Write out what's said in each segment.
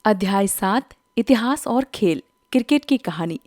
अध्याय 7 इतिहास और खेल। क्रिकेट की कहानी।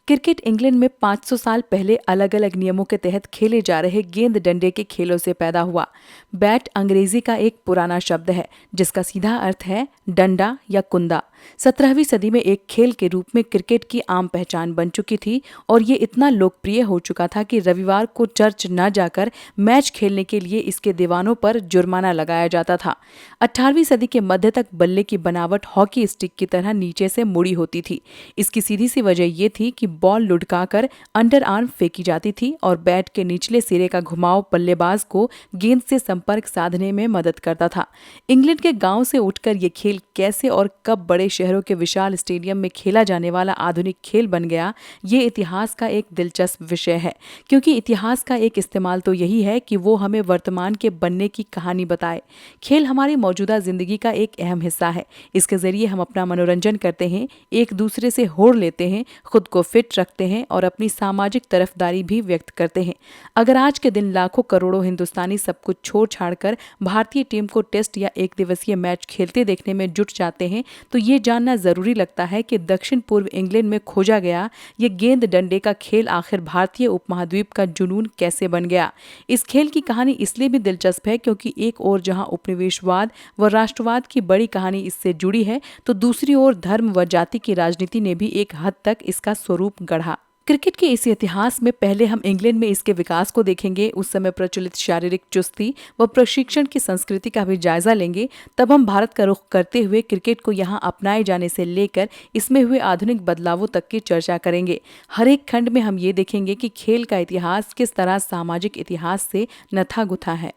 क्रिकेट इंग्लैंड में 500 साल पहले अलग अलग नियमों के तहत खेले जा रहे गेंद डंडे के खेलों से पैदा हुआ। बैट अंग्रेजी का एक पुराना शब्द है जिसका सीधा अर्थ है डंडा या कुंदा। 17वीं सदी में एक खेल के रूप में क्रिकेट की आम पहचान बन चुकी थी और ये इतना लोकप्रिय हो चुका था कि रविवार को चर्च न जाकर मैच खेलने के लिए इसके दीवानों पर जुर्माना लगाया जाता था। 18वीं सदी के मध्य तक बल्ले की बनावट हॉकी स्टिक की तरह नीचे से मुड़ी होती थी। इसकी सीधी सी वजह ये थी कि बॉल लुढ़काकर अंडर आर्म फेंकी जाती थी और बैट के निचले सिरे का घुमाव बल्लेबाज को गेंद से संपर्क साधने में मदद करता था। इंग्लैंड के गांव से उठकर ये खेल कैसे और कब बड़े शहरों के विशाल स्टेडियम में खेला जाने वाला आधुनिक खेल बन गया, ये इतिहास का एक दिलचस्प विषय है, क्योंकि इतिहास का एक इस्तेमाल तो यही है कि वो हमें वर्तमान के बनने की कहानी बताए। खेल हमारी मौजूदा जिंदगी का एक अहम हिस्सा है। इसके जरिए हम अपना मनोरंजन करते हैं, एक दूसरे से होड़ लेते हैं, खुद को फिट रखते हैं और अपनी सामाजिक तरफदारी भी व्यक्त करते हैं। अगर आज के दिन लाखों करोड़ों हिंदुस्तानी सब कुछ छोड़ छाड़कर भारतीय टीम को टेस्ट या एक दिवसीय मैच खेलते देखने में जुट जाते हैं, तो ये जानना जरूरी लगता है कि दक्षिण पूर्व इंग्लैंड में खोजा गया ये गेंद डंडे का खेल आखिर भारतीय उपमहाद्वीप का जुनून कैसे बन गया। इस खेल की कहानी इसलिए भी दिलचस्प है क्योंकि एक ओर जहां उपनिवेशवाद व राष्ट्रवाद की बड़ी कहानी इससे जुड़ी है, तो दूसरी ओर धर्म व जाति की राजनीति ने भी एक हद तक इसका स्वरूप गढ़ा। क्रिकेट के इस इतिहास में पहले हम इंग्लैंड में इसके विकास को देखेंगे, उस समय प्रचलित शारीरिक चुस्ती व प्रशिक्षण की संस्कृति का भी जायजा लेंगे। तब हम भारत का रुख करते हुए क्रिकेट को यहाँ अपनाए जाने से लेकर इसमें हुए आधुनिक बदलावों तक की चर्चा करेंगे। हर एक खंड में हम ये देखेंगे कि खेल का इतिहास किस तरह सामाजिक इतिहास से नथा गुथा है।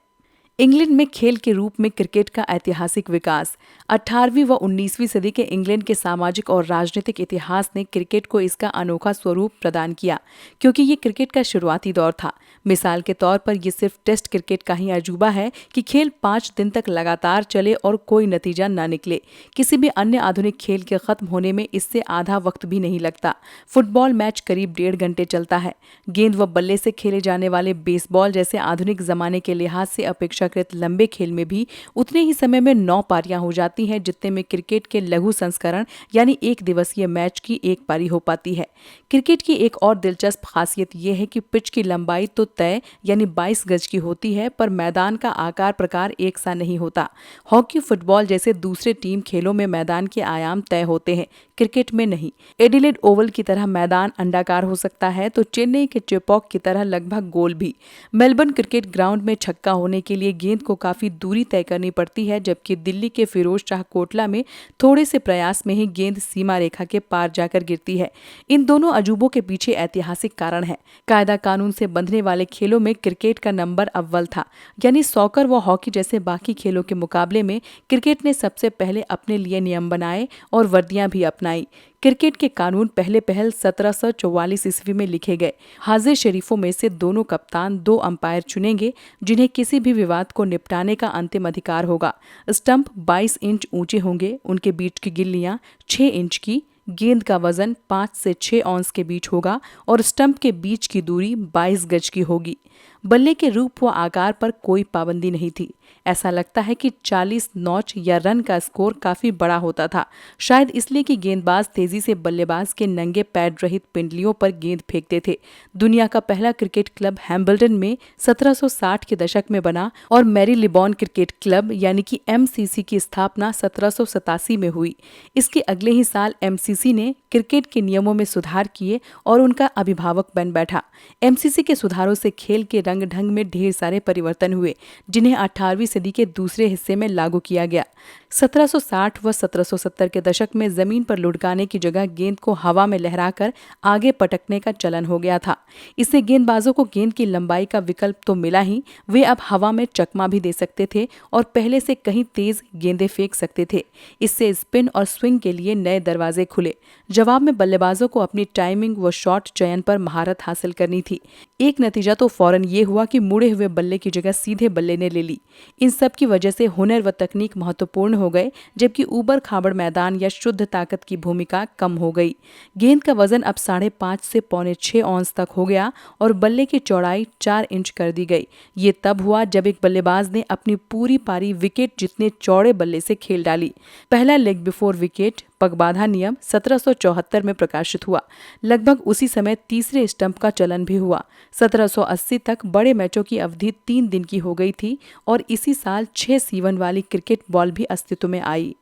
इंग्लैंड में खेल के रूप में क्रिकेट का ऐतिहासिक विकास। 18वीं व 19वीं सदी के इंग्लैंड के सामाजिक और राजनीतिक इतिहास ने क्रिकेट को इसका अनोखा स्वरूप प्रदान किया, क्योंकि ये क्रिकेट का शुरुआती दौर था। मिसाल के तौर पर यह सिर्फ टेस्ट क्रिकेट का ही अजूबा है कि खेल 5 दिन तक लगातार चले और कोई नतीजा न निकले। किसी भी अन्य आधुनिक खेल के खत्म होने में इससे आधा वक्त भी नहीं लगता। फुटबॉल मैच करीब 1.5 घंटे चलता है। गेंद व बल्ले से खेले जाने वाले बेसबॉल जैसे आधुनिक जमाने के लिहाज से अपेक्षाकृत लंबे खेल में भी उतने ही समय में 9 पारियां हो जाती हैं जितने में क्रिकेट के लघु संस्करण यानी एक दिवसीय मैच की एक पारी हो पाती है। क्रिकेट की एक और दिलचस्प खासियत यह है कि पिच की लंबाई तो तय यानी 22 गज की होती है, पर मैदान का आकार प्रकार एक सा नहीं होता। हॉकी, फुटबॉल जैसे दूसरे टीम खेलों में मैदान के आयाम तय होते हैं, क्रिकेट में नहीं। एडिलेड ओवल की तरह मैदान अंडाकार हो सकता है तो चेन्नई के चेपॉक की तरह लगभग गोल भी। मेलबर्न क्रिकेट ग्राउंड में छक्का होने के लिए गेंद को काफी दूरी तय करनी पड़ती है, जबकि दिल्ली के फिरोज शाह कोटला में थोड़े से प्रयास में ही गेंद सीमा रेखा के पार जाकर गिरती है। इन दोनों अजूबों के पीछे ऐतिहासिक कारण है। कायदा कानून से बंधने वाले खेलों में क्रिकेट का नंबर अव्वल था, यानी सॉकर व हॉकी जैसे बाकी खेलों के मुकाबले में क्रिकेट ने सबसे पहले अपने लिए नियम बनाए और वर्दियां भी अपनाई। क्रिकेट के कानून पहले पहल 1744 ईस्वी में लिखे गए। हाजिर शरीफों में से दोनों कप्तान 2 अंपायर चुनेंगे जिन्हें किसी भी विवाद को निपटाने का अंतिम अधिकार होगा। स्टंप 22 इंच ऊंचे होंगे, उनके बीच की गिल्लियां 6 इंच की, गेंद का वजन 5 से 6 औंस के बीच होगा और स्टंप के बीच की दूरी 22 गज की होगी। बल्ले के रूप व आकार पर कोई पाबंदी नहीं थी। ऐसा लगता है कि 40 नॉच या रन का स्कोर काफी बड़ा होता था, शायद इसलिए कि गेंदबाज तेजी से बल्लेबाज के नंगे पैड रहित पिंडलियों पर गेंद फेंकते थे। दुनिया का पहला क्रिकेट क्लब हैम्बल्टन में 1760 के दशक में बना और मैरी लिबॉन क्रिकेट क्लब यानी कि MCC की स्थापना 1787 में हुई। इसके अगले ही साल MCC ने क्रिकेट के नियमों में सुधार किए और उनका अभिभावक बन बैठा। MCC के सुधारों से खेल के रंग ढंग में ढेर सारे परिवर्तन हुए, जिन्हें 18वीं सदी के दूसरे हिस्से में लागू किया गया। 1760 व 1770 के दशक में जमीन पर लुढ़काने की जगह गेंद को हवा में लहराकर आगे पटकने का चलन हो गया था। इससे गेंदबाजों को गेंद की लंबाई का विकल्प तो मिला ही, वे अब हवा में चकमा भी दे सकते थे और पहले से कहीं तेज गेंदें फेंक सकते थे। इससे स्पिन और स्विंग के लिए नए दरवाजे खुले। जवाब में बल्लेबाजों को अपनी टाइमिंग व शॉट चयन पर महारत हासिल करनी थी। एक नतीजा तो फौरन ये हुआ कि मुड़े हुए बल्ले की जगह सीधे बल्ले ने ले ली। इन सब की वजह से हुनर व तकनीक महत्वपूर्ण हो गए, जबकि ऊबड़ खाबड़ मैदान या शुद्ध ताकत की भूमिका कम हो गई। गेंद का वजन अब 5.5 से 6.25 औंस तक हो गया और बल्ले की चौड़ाई 4 इंच कर दी गई। ये तब हुआ जब एक बल्लेबाज ने अपनी पूरी पारी विकेट जितने चौड़े बल्ले से खेल डाली। पहला लेग बिफोर विकेट, पगबाधा नियम 1774 में प्रकाशित हुआ। लगभग उसी समय तीसरे स्टंप का चलन भी हुआ। 1780 तक बड़े मैचों की अवधि 3 दिन की हो गई थी और इसी साल 6 सीवन वाली क्रिकेट बॉल भी अस्तित्व में आई।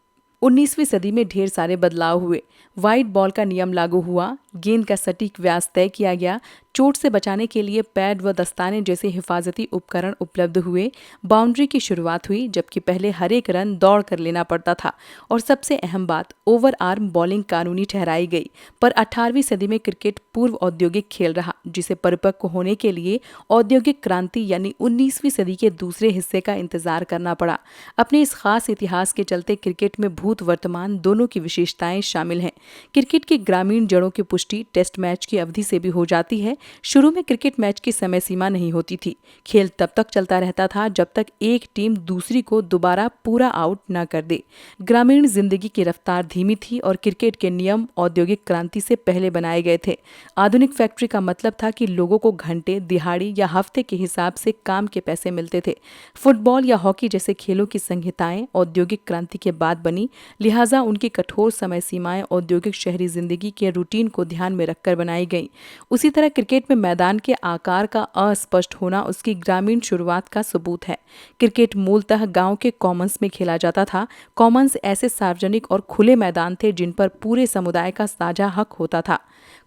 19वीं सदी में ढेर सारे बदलाव हुए। व्हाइट बॉल का नियम लागू हुआ, गेंद का सटीक व्यास तय किया गया, चोट से बचाने के लिए पैड व दस्ताने जैसे हिफाजती उपकरण उपलब्ध हुए, बाउंड्री की शुरुआत हुई जबकि पहले हर एक रन दौड़ कर लेना पड़ता था और सबसे अहम बात ओवर आर्म बॉलिंग कानूनी ठहराई गई। पर 18वीं सदी में क्रिकेट पूर्व औद्योगिक खेल रहा, जिसे परिपक्व होने के लिए औद्योगिक क्रांति यानी 19वीं सदी के दूसरे हिस्से का इंतजार करना पड़ा। अपने इस खास इतिहास के चलते क्रिकेट में भूत वर्तमान दोनों की विशेषताएं शामिल हैं। क्रिकेट की ग्रामीण जड़ों की पुष्टि टेस्ट मैच की अवधि से भी हो जाती है। शुरू में क्रिकेट मैच की समय सीमा नहीं होती थी। खेल तब तक चलता रहता था जब तक एक टीम दूसरी को दोबारा पूरा आउट न कर दे। ग्रामीण जिंदगी की रफ्तार धीमी थी और क्रिकेट के नियम औद्योगिक क्रांति से पहले बनाए गए थे। आधुनिक फैक्ट्री का मतलब था कि लोगों को घंटे, दिहाड़ी या हफ्ते के हिसाब से काम के पैसे मिलते थे। फुटबॉल या हॉकी जैसे खेलों की संहिताएं औद्योगिक क्रांति के बाद बनी, लिहाजा उनकी कठोर समय सीमाएं औद्योगिक शहरी जिंदगी के रूटीन को ध्यान में रखकर बनाई गई। उसी तरह क्रिकेट में मैदान के आकार का अस्पष्ट होना उसकी ग्रामीण शुरुआत का सबूत है। क्रिकेट मूलतः गांव के कॉमन्स में खेला जाता था। कॉमन्स ऐसे सार्वजनिक और खुले मैदान थे जिन पर पूरे समुदाय का साझा हक होता था।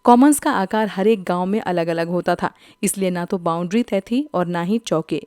कॉमन्स का आकार हर एक गांव में अलग अलग होता था, इसलिए ना तो बाउंड्री तय थी और ना ही चौके।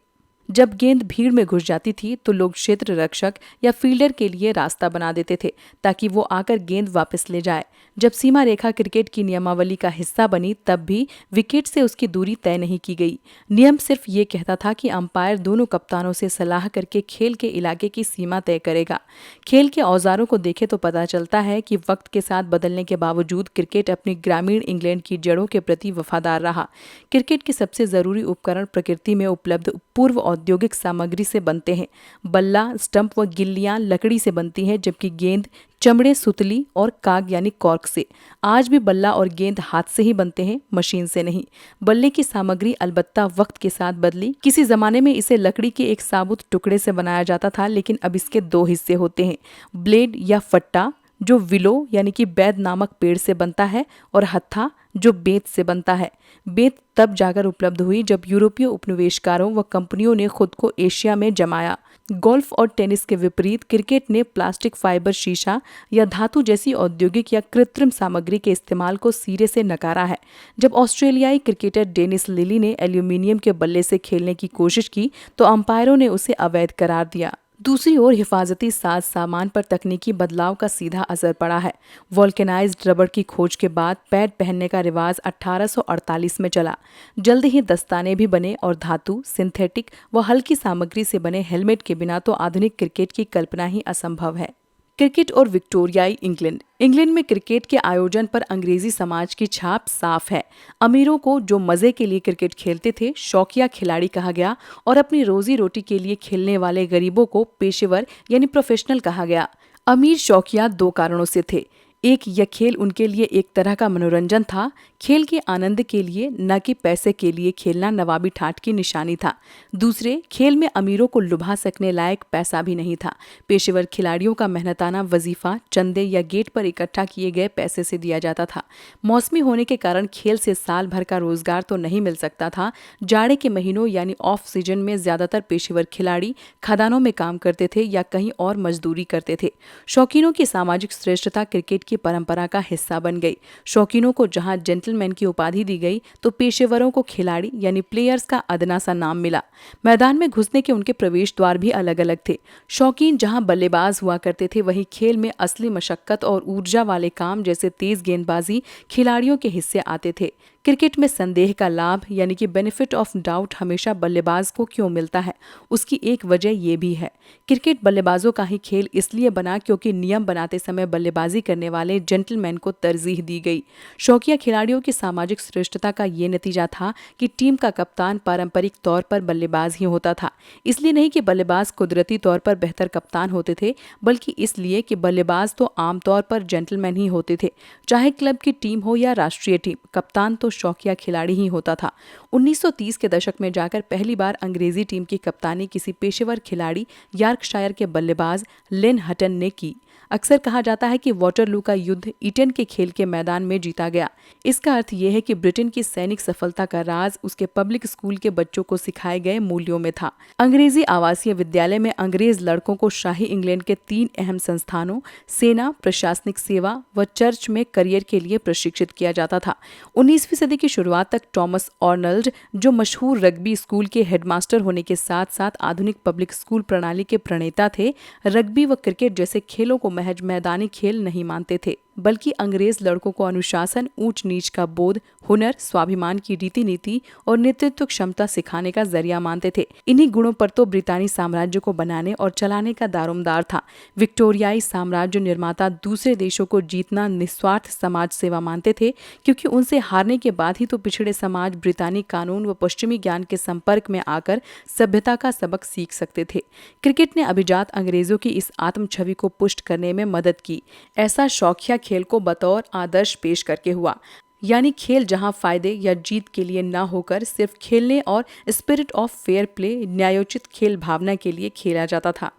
जब गेंद भीड़ में घुस जाती थी तो लोग क्षेत्र रक्षक या फील्डर के लिए रास्ता बना देते थे ताकि वो आकर गेंद वापस ले जाए। जब सीमा रेखा क्रिकेट की नियमावली का हिस्सा बनी तब भी विकेट से उसकी दूरी तय नहीं की गई। नियम सिर्फ ये कहता था कि अंपायर दोनों कप्तानों से सलाह करके खेल के इलाके की सीमा तय करेगा। खेल के औजारों को देखे तो पता चलता है कि वक्त के साथ बदलने के बावजूद क्रिकेट अपनी ग्रामीण इंग्लैंड की जड़ों के प्रति वफादार रहा। क्रिकेट के सबसे जरूरी उपकरण प्रकृति में उपलब्ध पूर्व औद्योगिक सामग्री से बनते हैं। बल्ला, स्टंप व गिल्लियां लकड़ी से बनती हैं, जबकि गेंद चमड़े, सुतली और काग यानी कॉर्क से। आज भी बल्ला और गेंद हाथ से ही बनते हैं, मशीन से नहीं। बल्ले की सामग्री अलबत्ता वक्त के साथ बदली। किसी जमाने में इसे लकड़ी के एक साबुत टुकड़े से बनाया जाता था, लेकिन अब इसके 2 हिस्से होते हैं, ब्लेड या फट्टा जो विलो यानी कि बैद नामक पेड़ से बनता है और हत्था जो बेत से बनता है। बेत तब जाकर उपलब्ध हुई जब यूरोपीय उपनिवेशकारों व कंपनियों ने खुद को एशिया में जमाया। गोल्फ और टेनिस के विपरीत क्रिकेट ने प्लास्टिक, फाइबर, शीशा या धातु जैसी औद्योगिक या कृत्रिम सामग्री के इस्तेमाल को सिरे से नकारा है। जब ऑस्ट्रेलियाई क्रिकेटर डेनिस लिली ने एल्यूमिनियम के बल्ले से खेलने की कोशिश की तो अंपायरों ने उसे अवैध करार दिया। दूसरी ओर हिफाजती साज सामान पर तकनीकी बदलाव का सीधा असर पड़ा है। वोल्केनाइज्ड रबर की खोज के बाद पैड पहनने का रिवाज 1848 में चला। जल्द ही दस्ताने भी बने और धातु, सिंथेटिक व हल्की सामग्री से बने हेलमेट के बिना तो आधुनिक क्रिकेट की कल्पना ही असंभव है। क्रिकेट और विक्टोरियाई इंग्लैंड। इंग्लैंड में क्रिकेट के आयोजन पर अंग्रेजी समाज की छाप साफ है। अमीरों को जो मजे के लिए क्रिकेट खेलते थे शौकिया खिलाड़ी कहा गया और अपनी रोजी रोटी के लिए खेलने वाले गरीबों को पेशेवर यानी प्रोफेशनल कहा गया। अमीर शौकिया 2 कारणों से थे। एक, यह खेल उनके लिए एक तरह का मनोरंजन था। खेल के आनंद के लिए, न कि पैसे के लिए खेलना नवाबी ठाठ की निशानी था। दूसरे, खेल में अमीरों को लुभा सकने लायक पैसा भी नहीं था। पेशेवर खिलाड़ियों का मेहनताना वजीफा चंदे या गेट पर इकट्ठा किए गए पैसे से दिया जाता था। मौसमी होने के कारण खेल से साल भर का रोजगार तो नहीं मिल सकता था। जाड़े के महीनों यानी ऑफ सीजन में ज्यादातर पेशेवर खिलाड़ी खदानों में काम करते थे या कहीं और मजदूरी करते थे। शौकीनों की सामाजिक श्रेष्ठता क्रिकेट की परंपरा का हिस्सा बन गई। शौकीनों को जहां जेंटलमैन की उपाधि दी गई तो पेशेवरों को खिलाड़ी यानी प्लेयर्स का अदना सा नाम मिला। मैदान में घुसने के उनके प्रवेश द्वार भी अलग अलग थे। शौकीन जहां बल्लेबाज हुआ करते थे वहीं खेल में असली मशक्कत और ऊर्जा वाले काम जैसे तेज गेंदबाजी खिलाड़ियों के हिस्से आते थे। क्रिकेट में संदेह का लाभ यानी कि बेनिफिट ऑफ डाउट हमेशा बल्लेबाज को क्यों मिलता है, उसकी एक वजह ये भी है। क्रिकेट बल्लेबाजों का ही खेल इसलिए बना क्योंकि नियम बनाते समय बल्लेबाजी करने वाले जेंटलमैन को तरजीह दी गई। शौकिया खिलाड़ियों की सामाजिक श्रेष्ठता का ये नतीजा था कि टीम का कप्तान पारंपरिक तौर पर बल्लेबाज ही होता था। इसलिए नहीं कि बल्लेबाज कुदरती तौर पर बेहतर कप्तान होते थे, बल्कि इसलिए कि बल्लेबाज तो आमतौर पर जेंटलमैन ही होते थे। चाहे क्लब की टीम हो या राष्ट्रीय टीम, कप्तान तो शौकिया खिलाड़ी ही होता था। 1930 के दशक में जाकर पहली बार अंग्रेजी टीम की कप्तानी किसी पेशेवर खिलाड़ी यॉर्कशायर के बल्लेबाज लेन हटन ने की। अक्सर कहा जाता है कि वाटरलू का युद्ध ईटन के खेल के मैदान में जीता गया। इसका अर्थ यह है कि ब्रिटेन की सैनिक सफलता का राज उसके पब्लिक स्कूल के बच्चों को सिखाए गए मूल्यों में था। अंग्रेजी आवासीय विद्यालय में अंग्रेज लड़कों को शाही इंग्लैंड के 3 अहम संस्थानों सेना, प्रशासनिक सेवा व चर्च में करियर के लिए प्रशिक्षित किया जाता था। 19वीं सदी की शुरुआत तक टॉमस आर्नल्ड, जो मशहूर रग्बी स्कूल के हेडमास्टर होने के साथ साथ आधुनिक पब्लिक स्कूल प्रणाली के प्रणेता थे, रग्बी व क्रिकेट जैसे खेलों को महज मैदानी खेल नहीं मानते थे, बल्कि अंग्रेज लड़कों को अनुशासन, ऊंच नीच का बोध, हुनर, स्वाभिमान की रीति नीति और नेतृत्व क्षमता सिखाने का जरिया मानते थे। इन्हीं गुणों पर तो ब्रितानी साम्राज्य को बनाने और चलाने का दारोमदार था। विक्टोरियाई साम्राज्य निर्माता दूसरे देशों को जीतना निस्वार्थ समाज सेवा मानते थे, क्योंकि उनसे हारने के बाद ही तो पिछड़े समाज ब्रितानी कानून व पश्चिमी ज्ञान के संपर्क में आकर सभ्यता का सबक सीख सकते थे। क्रिकेट ने अभिजात अंग्रेजों की इस आत्म छवि को पुष्ट करने में मदद की। ऐसा शौकिया खेल को बतौर आदर्श पेश करके हुआ, यानी खेल जहां फायदे या जीत के लिए न होकर सिर्फ खेलने और स्पिरिट ऑफ फेयर प्ले, न्यायोचित खेल भावना के लिए खेला जाता था।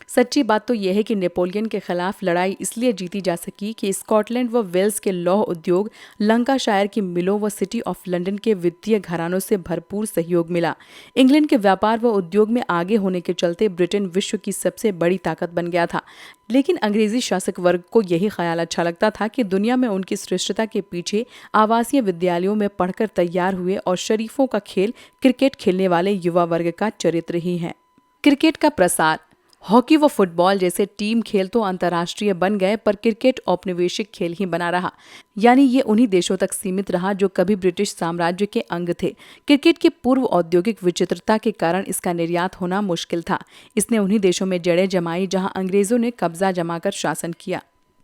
सच्ची बात तो यह है कि नेपोलियन के खिलाफ लड़ाई इसलिए जीती जा सकी कि स्कॉटलैंड व वेल्स के लौह उद्योग, लंकाशायर की मिलों व सिटी ऑफ लंदन के वित्तीय घरानों से भरपूर सहयोग मिला। इंग्लैंड के व्यापार व उद्योग में आगे होने के चलते ब्रिटेन विश्व की सबसे बड़ी ताकत बन गया था। लेकिन अंग्रेजी शासक वर्ग को यही ख्याल अच्छा लगता था कि दुनिया में उनकी श्रेष्ठता के पीछे आवासीय विद्यालयों में पढ़कर तैयार हुए और शरीफों का खेल क्रिकेट खेलने वाले युवा वर्ग का चरित्र ही है। क्रिकेट का प्रसार। हॉकी व फुटबॉल जैसे टीम खेल तो अंतर्राष्ट्रीय बन गए, पर क्रिकेट औपनिवेशिक खेल ही बना रहा, यानी ये उन्हीं देशों तक सीमित रहा जो कभी ब्रिटिश साम्राज्य के अंग थे। क्रिकेट की पूर्व औद्योगिक विचित्रता के कारण इसका निर्यात होना मुश्किल था। इसने उन्हीं देशों में जड़ें जमाई जहां अंग्रेजों ने कब्जा जमाकर शासन किया।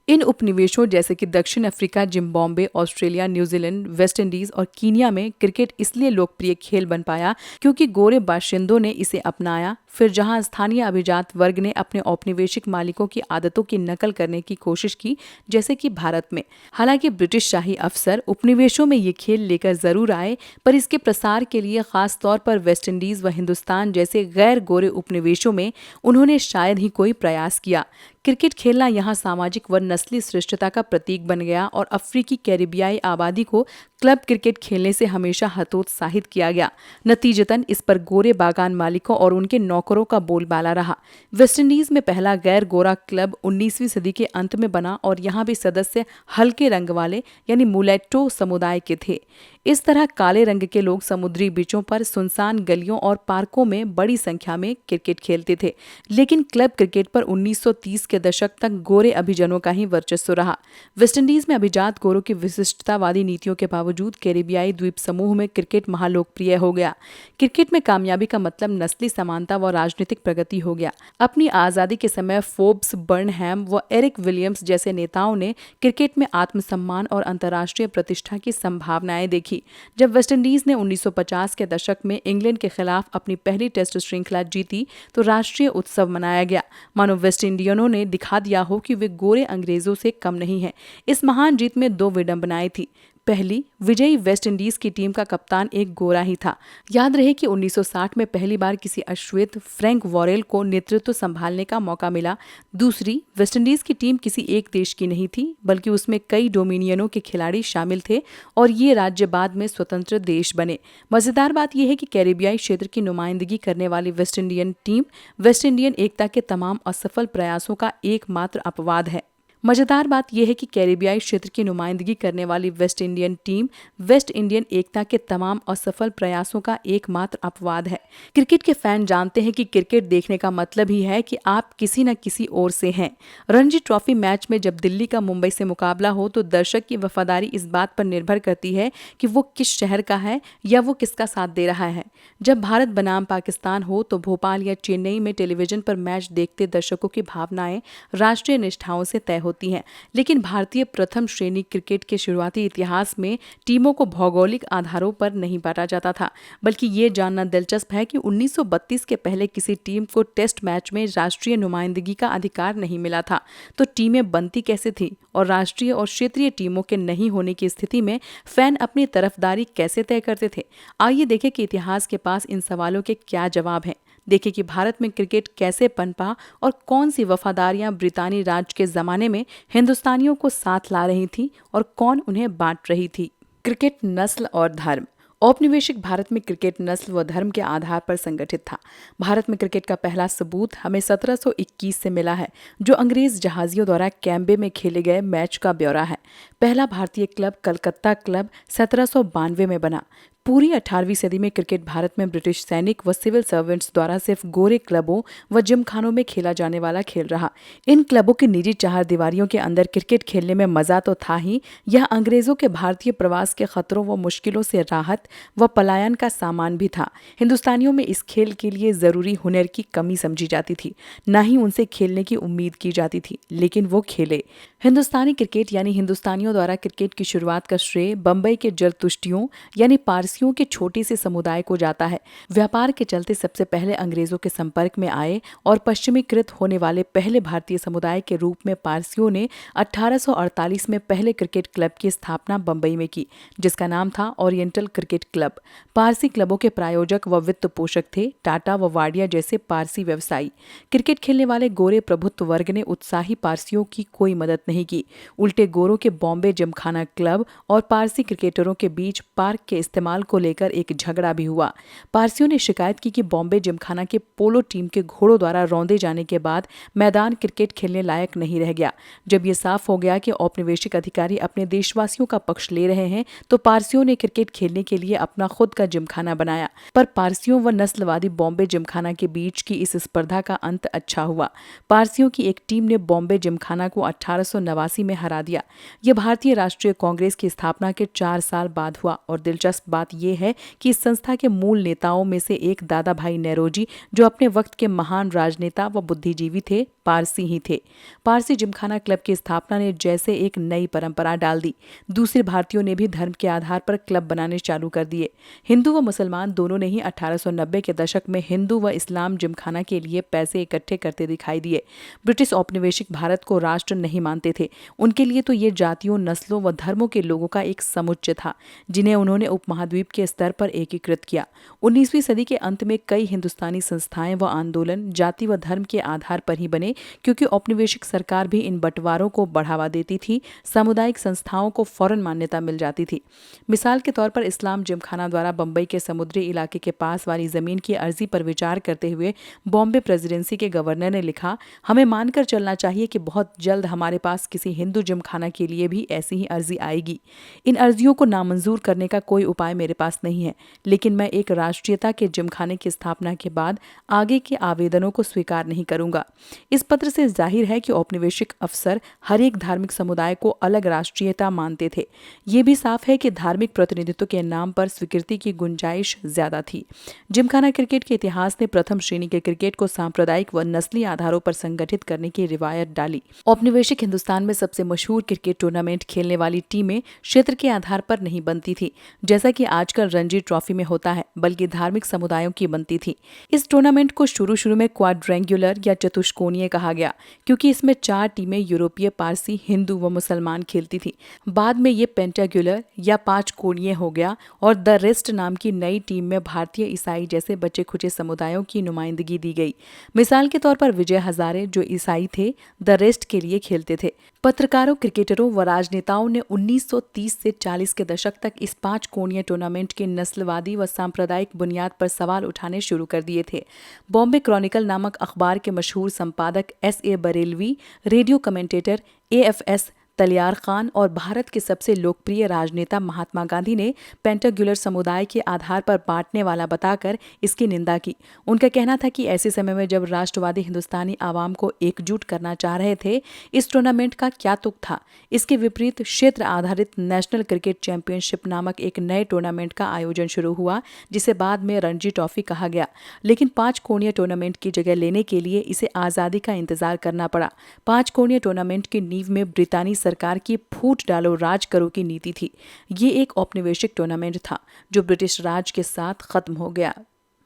इन उपनिवेशों जैसे कि दक्षिण Africa, Zimbabwe, Australia, New Zealand, West Indies और कीनिया में क्रिकेट इसलिए लोकप्रिय खेल बन पाया क्योंकि गोरे बाशिंदों ने इसे अपनाया। फिर जहां स्थानीय अभिजात वर्ग ने अपने औपनिवेशिक मालिकों की आदतों की नकल करने की कोशिश की, जैसे कि भारत में। हालांकि ब्रिटिश शाही अफसर उपनिवेशों में ये खेल लेकर जरूर आए, पर इसके प्रसार के लिए खास तौर पर वेस्ट इंडीज व हिंदुस्तान जैसे गैर गोरे उपनिवेशों में उन्होंने शायद ही कोई प्रयास किया। क्रिकेट खेलना यहाँ सामाजिक व नस्ली श्रेष्ठता का प्रतीक बन गया और अफ्रीकी कैरिबियाई आबादी को क्लब क्रिकेट खेलने से हमेशा हतोत्साहित किया गया। नतीजतन इस पर गोरे बागान मालिकों और उनके नौकरों का बोलबाला रहा। वेस्टइंडीज में पहला गैर गोरा क्लब 19वीं सदी के अंत में बना और यहाँ भी सदस्य हल्के रंग वाले यानी मुलेट्टो समुदाय के थे। इस तरह काले रंग के लोग समुद्री बीचों पर, सुनसान गलियों और पार्कों में बड़ी संख्या में क्रिकेट खेलते थे। लेकिन क्लब क्रिकेट पर 1930 के दशक तक गोरे अभिजनों का ही वर्चस्व रहा। वेस्टइंडीज में अभिजात गोरों की विशिष्टतावादी नीतियों के बावजूद कैरिबियाई द्वीप समूह में क्रिकेट महालोकप्रिय हो गया। क्रिकेट में कामयाबी का मतलब नस्ली समानता व राजनीतिक प्रगति हो गया। अपनी आज़ादी के समय फोर्ब्स, बर्नहैम व एरिक विलियम्स जैसे नेताओं ने क्रिकेट में आत्मसम्मान और अंतर्राष्ट्रीय प्रतिष्ठा की संभावनाएं देखी। जब वेस्टइंडीज ने 1950 के दशक में इंग्लैंड के खिलाफ अपनी पहली टेस्ट श्रृंखला जीती तो राष्ट्रीय उत्सव मनाया गया, मानो वेस्ट इंडियनों ने दिखा दिया हो कि वे गोरे अंग्रेजों से कम नहीं हैं। इस महान जीत में 2 विडंबनाएं थी। पहली, विजयी वेस्ट इंडीज की टीम का कप्तान एक गोरा ही था। याद रहे कि 1960 में पहली बार किसी अश्वेत फ्रैंक वॉरेल को नेतृत्व संभालने का मौका मिला। दूसरी, वेस्ट इंडीज की टीम किसी एक देश की नहीं थी, बल्कि उसमें कई डोमिनियनों के खिलाड़ी शामिल थे और ये राज्य बाद में स्वतंत्र देश बने। मजेदार बात यह है कि कैरिबियाई क्षेत्र की नुमाइंदगी करने वाली West Indian team West Indian एकता के तमाम असफल प्रयासों का एकमात्र अपवाद है। मजेदार बात यह है कि कैरिबियाई क्षेत्र की नुमाइंदगी करने वाली West Indian team West Indian एकता के तमाम असफल प्रयासों का एकमात्र अपवाद है। क्रिकेट के फैन जानते हैं कि क्रिकेट देखने का मतलब ही है कि आप किसी न किसी ओर से हैं। रणजी ट्रॉफी मैच में जब दिल्ली का मुंबई से मुकाबला हो तो दर्शक की वफादारी इस बात पर निर्भर करती है कि वो किस शहर का है या वो किसका साथ दे रहा है। जब भारत बनाम पाकिस्तान हो तो भोपाल या चेन्नई में टेलीविजन पर मैच देखते दर्शकों की भावनाएं राष्ट्रीय निष्ठाओं से तय होती हैं। लेकिन भारतीय प्रथम श्रेणी क्रिकेट के शुरुआती इतिहास में टीमों को भौगोलिक आधारों पर नहीं बांटा जाता था, बल्कि ये जानना दिलचस्प है कि 1932 के पहले किसी टीम को टेस्ट मैच में राष्ट्रीय नुमाइंदगी का अधिकार नहीं मिला था। तो टीमें बनती कैसे थी और राष्ट्रीय और क्षेत्रीय टीमों के नहीं होने की स्थिति में फैन अपनी तरफदारी कैसे तय करते थे? आइए देखें कि इतिहास के पास इन सवालों के क्या जवाब हैं। देखिए कि भारत में क्रिकेट कैसे पनपा और कौन सी वफादारियां ब्रितानी राज के जमाने में हिंदुस्तानियों को साथ ला रही थी और कौन उन्हें बांट रही थी। क्रिकेट नस्ल और धर्म। औपनिवेशिक भारत में क्रिकेट नस्ल व धर्म के आधार पर संगठित था। भारत में क्रिकेट का पहला सबूत हमें 1721 से मिला है, जो अंग्रेज जहाजियों द्वारा कैम्बे में खेले गए मैच का ब्यौरा है। पहला भारतीय क्लब कलकत्ता क्लब 1792 में बना। पूरी 18वीं सदी में क्रिकेट भारत में ब्रिटिश सैनिक व सिविल सर्वेंट्स द्वारा सिर्फ गोरे क्लबों व जिमखानों में खेला जाने वाला खेल रहा। इन क्लबों की निजी चारदीवारियों के अंदर क्रिकेट खेलने में मजा तो था ही, यह अंग्रेजों के भारतीय प्रवास के खतरों व मुश्किलों से राहत व पलायन का सामान भी था। हिंदुस्तानियों में इस खेल के लिए जरूरी हुनर की कमी समझी जाती थी, न ही उनसे खेलने की उम्मीद की जाती थी, लेकिन वो खेले। हिंदुस्तानी क्रिकेट यानी हिंदुस्तानियों द्वारा क्रिकेट की शुरुआत का श्रेय बंबई के जरतुष्टियों यानी पारसियों के छोटे से समुदाय को जाता है। व्यापार के चलते सबसे पहले अंग्रेजों के संपर्क में आए और पश्चिमीकृत होने वाले पहले भारतीय समुदाय के रूप में पारसियों ने 1848 में पहले क्रिकेट क्लब की स्थापना बंबई में की, जिसका नाम था ओरिएंटल क्रिकेट क्लब। पारसी क्लबों के प्रायोजक व वित्त पोषक थे टाटा व वाडिया जैसे पारसी व्यवसायी। क्रिकेट खेलने वाले गोरे प्रभुत्व वर्ग ने उत्साही पारसियों की कोई मदद नहीं की। उल्टे गोरों के बॉम्बे जिमखाना क्लब और पारसी क्रिकेटरों के बीच पार्क के इस्तेमाल को लेकर एक झगड़ा भी हुआ। पारसियों ने शिकायत की कि बॉम्बे जिमखाना के पोलो टीम के घोड़ों द्वारा रौंदे जाने के बाद मैदान क्रिकेट खेलने लायक नहीं रह गया। जब यह साफ हो गया कि औपनिवेशिक अधिकारी अपने देशवासियों का पक्ष ले रहे हैं, तो पारसियों ने क्रिकेट खेलने के लिए अपना खुद का जिमखाना बनाया। पर पारसियों व नस्लवादी बॉम्बे जिमखाना के बीच की इस स्पर्धा का अंत अच्छा हुआ। पारसियों की एक टीम ने बॉम्बे जिमखाना को 1889 में हरा दिया। यह भारतीय राष्ट्रीय कांग्रेस की स्थापना के 4 साल बाद हुआ और दिलचस्प बात यह है कि इस संस्था के मूल नेताओं में से एक दादा भाई नेरोजी, जो अपने वक्त के महान राजनेता व बुद्धिजीवी थे, पारसी ही थे। पारसी जिमखाना क्लब की स्थापना ने जैसे एक नई परंपरा डाल दी। दूसरे भारतीयों ने भी धर्म के आधार पर क्लब बनाने चालू कर दिए। हिंदू व मुसलमान दोनों ने ही 1890 के दशक में हिंदू व इस्लाम जिमखाना के लिए पैसे इकट्ठे करते दिखाई दिए। ब्रिटिश औपनिवेशिक भारत को राष्ट्र नहीं मानते थे। उनके लिए तो ये जातियों, नस्लों व धर्मों के लोगों का एक समुच्चय था, जिन्हें उन्होंने उपमहाद्वीप के स्तर पर एकीकृत किया। 19वीं सदी के अंत में कई हिंदुस्तानी संस्थाएं व आंदोलन जाति व धर्म के आधार पर ही बने, क्योंकि औपनिवेशिक सरकार भी इन बंटवारों को बढ़ावा देती थी। सामुदायिक संस्थाओं को फौरन मान्यता मिल जाती थी। मिसाल के तौर पर इस्लाम जिमखाना द्वारा बंबई के समुद्री इलाके के पास वाली जमीन की अर्जी पर विचार करते हुए बॉम्बे प्रेसिडेंसी के गवर्नर ने लिखा, हमें मानकर चलना चाहिए कि बहुत जल्द हमारे पास किसी हिंदू जिमखाना के लिए भी ऐसी ही अर्जी आएगी। इन अर्जियों को नामंजूर करने का कोई उपाय मेरे पास नहीं है, लेकिन मैं एक राष्ट्रीयता के जिमखाने की स्थापना के बाद आगे के आवेदनों को स्वीकार नहीं करूंगा। इस पत्र से जाहिर है कि औपनिवेशिक अफसर हर एक धार्मिक समुदाय को अलग राष्ट्रीयता मानते थे। ये भी साफ है कि धार्मिक प्रतिनिधित्व के नाम पर स्वीकृति की गुंजाइश ज्यादा थी। जिमखाना क्रिकेट के इतिहास ने प्रथम श्रेणी के क्रिकेट को सांप्रदायिक व नस्ली आधारों पर संगठित करने की रिवायत डाली। औपनिवेशिक हिंदुस्तान में सबसे मशहूर क्रिकेट टूर्नामेंट खेलने वाली टीमें क्षेत्र के आधार पर नहीं बनती थी, जैसा कि आजकल रणजी ट्रॉफी में होता है, बल्कि धार्मिक समुदायों की बनती थी। इस टूर्नामेंट को शुरू में क्वाड्रेंगुलर या चतुष्कोणीय कहा गया, क्योंकि इसमें 4 टीमें यूरोपीय, पारसी, हिंदू व मुसलमान खेलती थी। बाद में ये पेंटागुलर या 5 कोणीय हो गया और द रेस्ट नाम की नई टीम में भारतीय, ईसाई जैसे बचे खुचे समुदायों की नुमाइंदगी दी गई। मिसाल के तौर पर विजय हजारे, जो ईसाई थे, द रेस्ट के लिए खेलते थे। पत्रकारों, क्रिकेटरों व राजनेताओं ने 1930 से 40 के दशक तक इस 5 कोणीय टूर्नामेंट के नस्लवादी व सांप्रदायिक बुनियाद पर सवाल उठाने शुरू कर दिए थे। बॉम्बे क्रॉनिकल नामक अखबार के मशहूर संपादक S.A. Barelvi, radio commentator AFS Talyarkhan और भारत के सबसे लोकप्रिय राजनेता महात्मा गांधी ने पेंटागुलर समुदाय के आधार पर बांटने वाला बताकर इसकी निंदा की। उनका कहना था कि ऐसे समय में जब राष्ट्रवादी हिंदुस्तानी आवाम को एकजुट करना चाह रहे थे, इस टूर्नामेंट का क्या तुक था। इसके विपरीत क्षेत्र आधारित नेशनल क्रिकेट चैंपियनशिप नामक एक नए टूर्नामेंट का आयोजन शुरू हुआ, जिसे बाद में रणजी ट्रॉफी कहा गया। लेकिन 5 कोणीय टूर्नामेंट की जगह लेने के लिए इसे आज़ादी का इंतजार करना पड़ा। 5 कोणीय टूर्नामेंट की नींव में ब्रितानी सरकार की फूट डालो राज करो की नीति थी। ये एक औपनिवेशिक टूर्नामेंट था जो ब्रिटिश राज के साथ खत्म हो गया।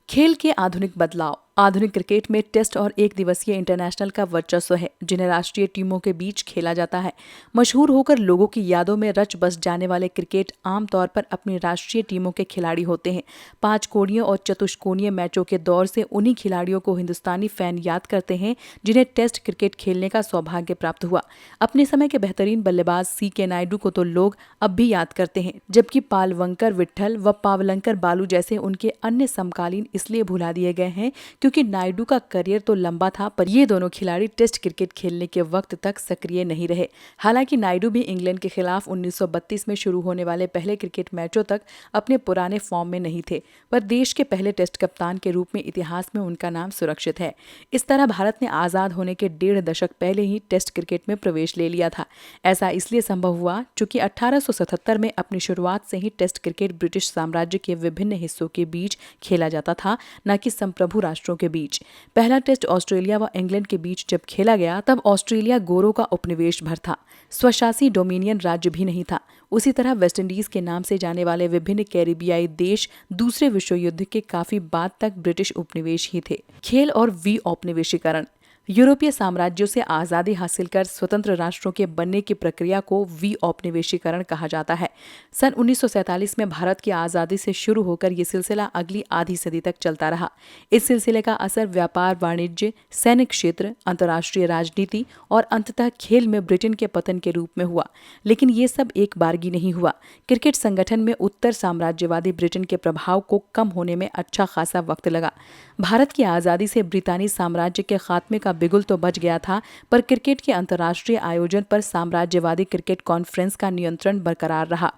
खेल के आधुनिक बदलाव। आधुनिक क्रिकेट में टेस्ट और एक दिवसीय इंटरनेशनल का वर्चस्व है, जिन्हें राष्ट्रीय टीमों के बीच खेला जाता है। मशहूर होकर लोगों की यादों में रच बस जाने वाले क्रिकेट आमतौर पर अपनी राष्ट्रीय टीमों के खिलाड़ी होते हैं। 5 कोणीय और चतुष्कोणीय मैचों के दौर से उन्हीं खिलाड़ियों को हिंदुस्तानी फैन याद करते हैं जिन्हें टेस्ट क्रिकेट खेलने का सौभाग्य प्राप्त हुआ। अपने समय के बेहतरीन बल्लेबाज CK नायडू को तो लोग अब भी याद करते हैं, जबकि पालवंकर विट्ठल व पावलंकर बालू जैसे उनके अन्य समकालीन इसलिए भुला दिए गए हैं क्योंकि नायडू का करियर तो लंबा था, पर ये दोनों खिलाड़ी टेस्ट क्रिकेट खेलने के वक्त तक सक्रिय नहीं रहे। हालांकि नायडू भी इंग्लैंड के खिलाफ 1932 में शुरू होने वाले पहले क्रिकेट मैचों तक अपने पुराने फॉर्म में नहीं थे, पर देश के पहले टेस्ट कप्तान के रूप में इतिहास में उनका नाम सुरक्षित है। इस तरह भारत ने आजाद होने के 1.5 दशक पहले ही टेस्ट क्रिकेट में प्रवेश ले लिया था। ऐसा इसलिए संभव हुआ क्योंकि 1877 में अपनी शुरुआत से ही टेस्ट क्रिकेट ब्रिटिश साम्राज्य के विभिन्न हिस्सों के बीच खेला जाता था, न कि संप्रभु राष्ट्रों के बीच। पहला टेस्ट ऑस्ट्रेलिया व इंग्लैंड के बीच जब खेला गया तब ऑस्ट्रेलिया गोरों का उपनिवेश भर था, स्वशासी डोमिनियन राज्य भी नहीं था। उसी तरह वेस्टइंडीज के नाम से जाने वाले विभिन्न कैरिबियाई देश दूसरे विश्व युद्ध के काफी बाद तक ब्रिटिश उपनिवेश ही थे। खेल और औपनिवेशीकरण। यूरोपीय साम्राज्यों से आज़ादी हासिल कर स्वतंत्र राष्ट्रों के बनने की प्रक्रिया को औपनिवेशीकरण कहा जाता है। सन 1947 में भारत की आज़ादी से शुरू होकर ये सिलसिला अगली आधी सदी तक चलता रहा। इस सिलसिले का असर व्यापार, वाणिज्य, सैनिक क्षेत्र, अंतर्राष्ट्रीय राजनीति और अंततः खेल में ब्रिटेन के पतन के रूप में हुआ। लेकिन ये सब एक बारगी नहीं हुआ। क्रिकेट संगठन में उत्तर साम्राज्यवादी ब्रिटेन के प्रभाव को कम होने में अच्छा खासा वक्त लगा। भारत की आज़ादी से ब्रितानी साम्राज्य के खात्मे का बिगुल तो बच गया था, पर क्रिकेट के अंतर्राष्ट्रीय आयोजन पर साम्राज्यवादी क्रिकेट कॉन्फ्रेंस का नियंत्रण बरकरार रहा।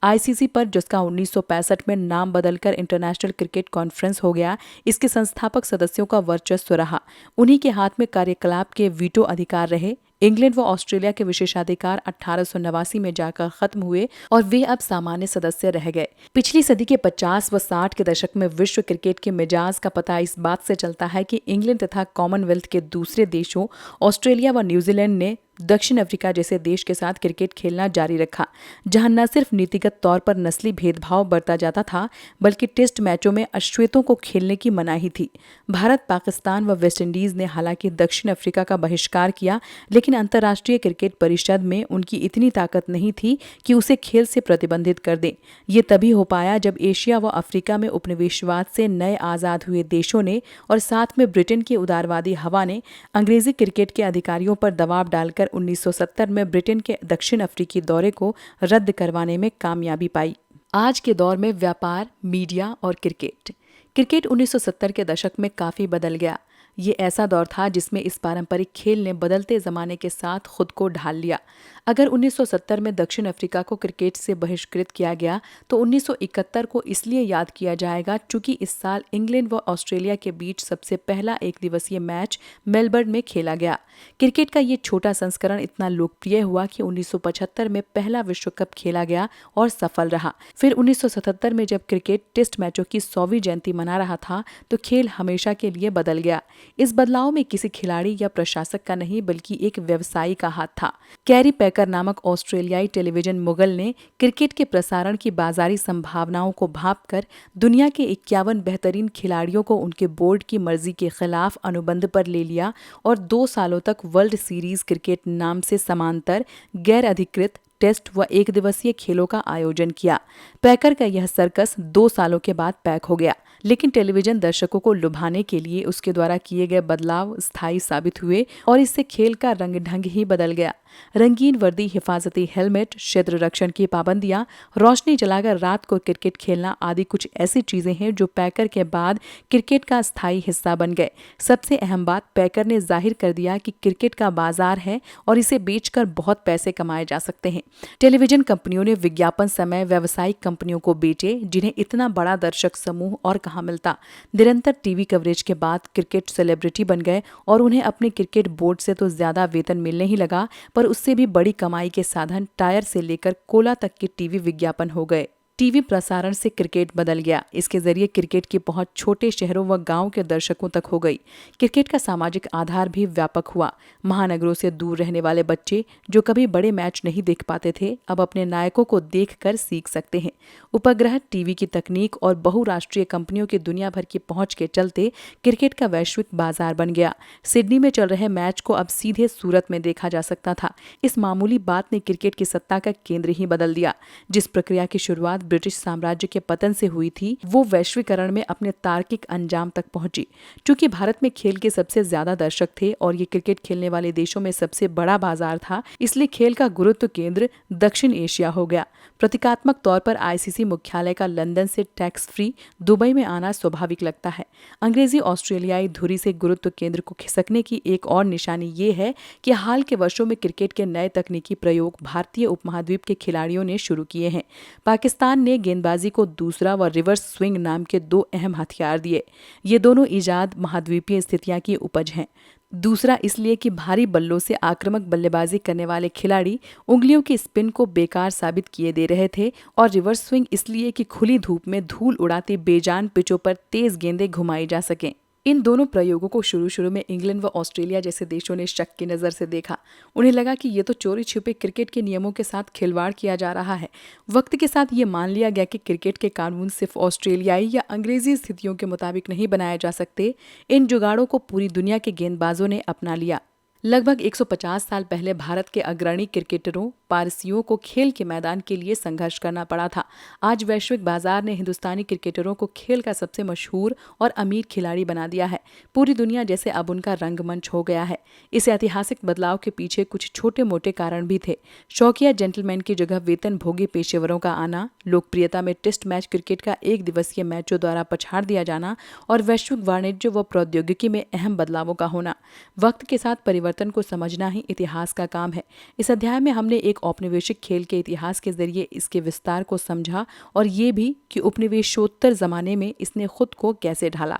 ICC पर, जिसका 1965 में नाम बदलकर इंटरनेशनल क्रिकेट कॉन्फ्रेंस हो गया, इसके संस्थापक सदस्यों का वर्चस्व रहा। उन्हीं के हाथ में कार्यकलाप के वीटो अधिकार रहे। इंग्लैंड व ऑस्ट्रेलिया के विशेषाधिकार 1889 में जाकर खत्म हुए और वे अब सामान्य सदस्य रह गए। पिछली सदी के 50 व 60 के दशक में विश्व क्रिकेट के मिजाज का पता इस बात से चलता है कि इंग्लैंड तथा कॉमनवेल्थ के दूसरे देशों ऑस्ट्रेलिया व न्यूजीलैंड ने दक्षिण अफ्रीका जैसे देश के साथ क्रिकेट खेलना जारी रखा, जहां न सिर्फ नीतिगत तौर पर नस्ली भेदभाव बरता जाता था, बल्कि टेस्ट मैचों में अश्वेतों को खेलने की मनाही थी। भारत, पाकिस्तान व वेस्टइंडीज ने हालांकि दक्षिण अफ्रीका का बहिष्कार किया, लेकिन अंतर्राष्ट्रीय क्रिकेट परिषद में उनकी इतनी ताकत नहीं थी कि उसे खेल से प्रतिबंधित कर दें। ये तभी हो पाया जब एशिया व अफ्रीका में उपनिवेशवाद से नए आज़ाद हुए देशों ने और साथ में ब्रिटेन की उदारवादी हवा ने अंग्रेजी क्रिकेट के अधिकारियों पर दबाव डालकर 1970 में ब्रिटेन के दक्षिण अफ्रीकी दौरे को रद्द करवाने में कामयाबी पाई। आज के दौर में व्यापार, मीडिया और क्रिकेट 1970 के दशक में काफी बदल गया। ये ऐसा दौर था जिसमें इस पारंपरिक खेल ने बदलते जमाने के साथ खुद को ढाल लिया। अगर 1970 में दक्षिण अफ्रीका को क्रिकेट से बहिष्कृत किया गया तो 1971 को इसलिए याद किया जाएगा क्योंकि इस साल इंग्लैंड व ऑस्ट्रेलिया के बीच सबसे पहला एक दिवसीय मैच मेलबर्न में खेला गया। क्रिकेट का ये छोटा संस्करण इतना लोकप्रिय हुआ कि 1975 में पहला विश्व कप खेला गया और सफल रहा। फिर 1977 में जब क्रिकेट टेस्ट मैचों की 100वीं जयंती मना रहा था तो खेल हमेशा के लिए बदल गया। इस बदलाव में किसी खिलाड़ी या प्रशासक का नहीं, बल्कि एक व्यवसायी का हाथ था। कैरी पैकर नामक ऑस्ट्रेलियाई टेलीविजन मुगल ने क्रिकेट के प्रसारण की बाजारी संभावनाओं को भांपकर दुनिया के 51 बेहतरीन खिलाड़ियों को उनके बोर्ड की मर्जी के खिलाफ अनुबंध पर ले लिया और 2 सालों तक वर्ल्ड सीरीज क्रिकेट नाम से समांतर गैर अधिकृत टेस्ट व एक दिवसीय खेलों का आयोजन किया। पैकर का यह सर्कस 2 सालों के बाद पैक हो गया, लेकिन टेलीविजन दर्शकों को लुभाने के लिए उसके द्वारा किए गए बदलाव स्थायी साबित हुए और इससे खेल का रंग ढंग ही बदल गया। रंगीन वर्दी, हिफाजती हेलमेट, क्षेत्र रक्षण की पाबंदियां, रोशनी जलाकर रात को क्रिकेट खेलना आदि कुछ ऐसी चीजें हैं जो पैकर के बाद क्रिकेट का स्थायी हिस्सा बन गए। सबसे अहम बात, पैकर ने जाहिर कर दिया कि क्रिकेट का बाजार है और इसे बेचकर बहुत पैसे कमाए जा सकते हैं। टेलीविजन कंपनियों ने विज्ञापन समय व्यावसायिक कंपनियों को बेचे, जिन्हें इतना बड़ा दर्शक समूह और कहाँ मिलता। निरंतर टीवी कवरेज के बाद क्रिकेट सेलिब्रिटी बन गए और उन्हें अपने क्रिकेट बोर्ड से तो ज्यादा वेतन मिलने ही लगा, पर उससे भी बड़ी कमाई के साधन टायर से लेकर कोला तक के टीवी विज्ञापन हो गए। टीवी प्रसारण से क्रिकेट बदल गया। इसके जरिए क्रिकेट की पहुंच छोटे शहरों व गांव के दर्शकों तक हो गई। क्रिकेट का सामाजिक आधार भी व्यापक हुआ। महानगरों से दूर रहने वाले बच्चे जो कभी बड़े मैच नहीं देख पाते थे, अब अपने नायकों को देखकर सीख सकते हैं। उपग्रह टीवी की तकनीक और बहुराष्ट्रीय कंपनियों की दुनिया भर की पहुंच के चलते क्रिकेट का वैश्विक बाजार बन गया। सिडनी में चल रहे मैच को अब सीधे सूरत में देखा जा सकता था। इस मामूली बात ने क्रिकेट की सत्ता का केंद्र ही बदल दिया। जिस प्रक्रिया की शुरुआत ब्रिटिश साम्राज्य के पतन से हुई थी, वो वैश्वीकरण में अपने तार्किक अंजाम तक पहुंची। चूंकि भारत में खेल के सबसे ज्यादा दर्शक थे और ये क्रिकेट खेलने वाले देशों में सबसे बड़ा बाजार था, इसलिए खेल का गुरुत्व केंद्र दक्षिण एशिया हो गया। प्रतीकात्मक तौर पर आईसीसी मुख्यालय का लंदन से टैक्स फ्री दुबई में आना स्वाभाविक लगता है। अंग्रेजी ऑस्ट्रेलियाई धुरी से गुरुत्व केंद्र को खिसकने की एक और निशानी ये है कि हाल के वर्षों में क्रिकेट के नए तकनीकी प्रयोग भारतीय उपमहाद्वीप के खिलाड़ियों ने शुरू किए हैं। पाकिस्तान ने गेंदबाजी को दूसरा व रिवर्स स्विंग नाम के दो अहम हथियार दिए। ये दोनों इजाद महाद्वीपीय स्थितियां की उपज हैं। दूसरा इसलिए कि भारी बल्लों से आक्रामक बल्लेबाजी करने वाले खिलाड़ी उंगलियों की स्पिन को बेकार साबित किए दे रहे थे, और रिवर्स स्विंग इसलिए कि खुली धूप में धूल उड़ाती बेजान पिचों पर तेज गेंदें घुमाई जा सकें। इन दोनों प्रयोगों को शुरू में इंग्लैंड व ऑस्ट्रेलिया जैसे देशों ने शक की नज़र से देखा। उन्हें लगा कि ये तो चोरी छिपे क्रिकेट के नियमों के साथ खिलवाड़ किया जा रहा है। वक्त के साथ ये मान लिया गया कि क्रिकेट के कानून सिर्फ ऑस्ट्रेलियाई या अंग्रेजी स्थितियों के मुताबिक नहीं बनाए जा सकते। इन जुगाड़ों को पूरी दुनिया के गेंदबाजों ने अपना लिया। लगभग 150 साल पहले भारत के अग्रणी क्रिकेटरों पारसियों को खेल के मैदान के लिए संघर्ष करना पड़ा था। आज वैश्विक बाजार ने हिंदुस्तानी क्रिकेटरों को खेल का सबसे मशहूर और अमीर खिलाड़ी बना दिया है। पूरी दुनिया जैसे अब उनका रंगमंच हो गया है। इस ऐतिहासिक बदलाव के पीछे कुछ छोटे मोटे कारण भी थे। शौकिया जेंटलमैन की जगह वेतन भोगी पेशेवरों का आना, लोकप्रियता में टेस्ट मैच क्रिकेट का एक दिवसीय मैचों द्वारा पछाड़ दिया जाना और वैश्विक वाणिज्य व प्रौद्योगिकी में अहम बदलावों का होना। वक्त के साथ परिवर्तन को समझना ही इतिहास का काम है। इस अध्याय में हमने एक औपनिवेशिक खेल के इतिहास के जरिए इसके विस्तार को समझा और ये भी कि उपनिवेशोत्तर जमाने में इसने खुद को कैसे ढाला।